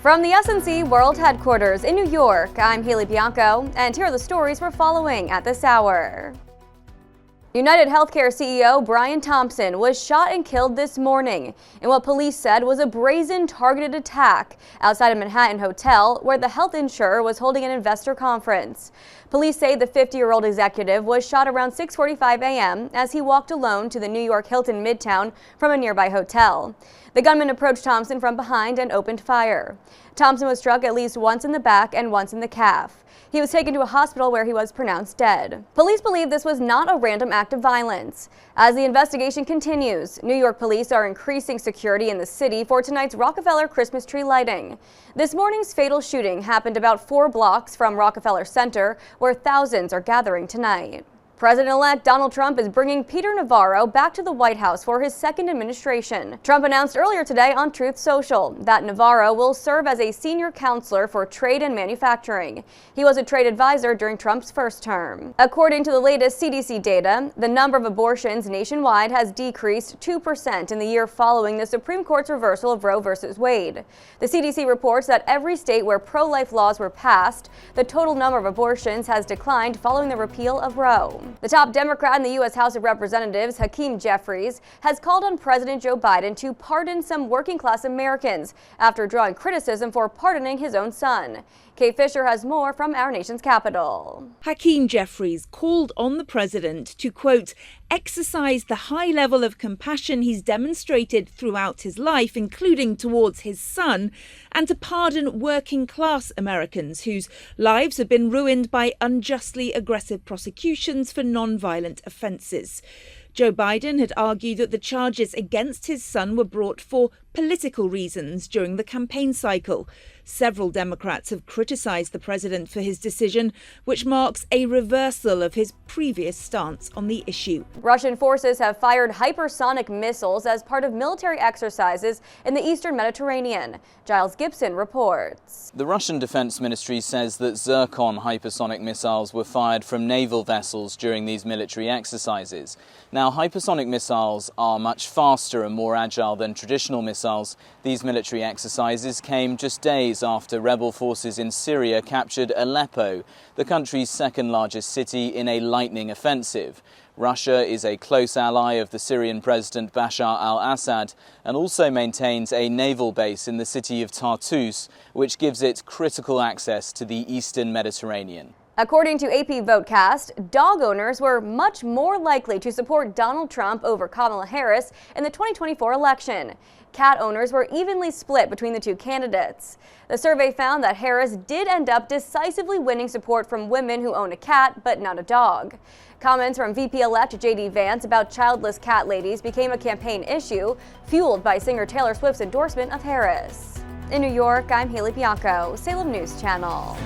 From the SNC World Headquarters in New York, I'm Bianco, and here are the stories we're following at this hour. UnitedHealthcare CEO Brian Thompson was shot and killed this morning in what police said was a brazen targeted attack outside a Manhattan hotel where the health insurer was holding an investor conference. Police say the 50-year-old executive was shot around 6:45 a.m. as he walked alone to the New York Hilton Midtown from a nearby hotel. The gunman approached Thompson from behind and opened fire. Thompson was struck at least once in the back and once in the calf. He was taken to a hospital where he was pronounced dead. Police believe this was not a random act of violence. As the investigation continues, New York police are increasing security in the city for tonight's Rockefeller Christmas tree lighting. This morning's fatal shooting happened about 4 blocks from Rockefeller Center, where thousands are gathering tonight. President-elect Donald Trump is bringing Peter Navarro back to the White House for his second administration. Trump announced earlier today on Truth Social that Navarro will serve as a senior counselor for trade and manufacturing. He was a trade advisor during Trump's first term. According to the latest CDC data, the number of abortions nationwide has decreased 2% in the year following the Supreme Court's reversal of Roe v. Wade. The CDC reports that every state where pro-life laws were passed, the total number of abortions has declined following the repeal of Roe. The top Democrat in the U.S. House of Representatives, Hakeem Jeffries, has called on President Joe Biden to pardon some working-class Americans after drawing criticism for pardoning his own son. Kate Fisher has more from our nation's capital. Hakeem Jeffries called on the president to, quote, exercise the high level of compassion he's demonstrated throughout his life, including towards his son, and to pardon working-class Americans whose lives have been ruined by unjustly aggressive prosecutions for non-violent offences. Joe Biden had argued that the charges against his son were brought for political reasons during the campaign cycle. Several Democrats have criticised the president for his decision, which marks a reversal of his previous stance on the issue. Russian forces have fired hypersonic missiles as part of military exercises in the eastern Mediterranean. Giles Gibson reports. The Russian Defense Ministry says that Zircon hypersonic missiles were fired from naval vessels during these military exercises. Now, hypersonic missiles are much faster and more agile than traditional missiles. These military exercises came just days after rebel forces in Syria captured Aleppo, the country's second largest city, in a lightning offensive. Russia is a close ally of the Syrian President Bashar al-Assad and also maintains a naval base in the city of Tartus, which gives it critical access to the eastern Mediterranean. According to AP Votecast, dog owners were much more likely to support Donald Trump over Kamala Harris in the 2024 election. Cat owners were evenly split between the two candidates. The survey found that Harris did end up decisively winning support from women who own a cat but not a dog. Comments from VP-elect J.D. Vance about childless cat ladies became a campaign issue, fueled by singer Taylor Swift's endorsement of Harris. In New York, I'm Bianco, Salem News Channel.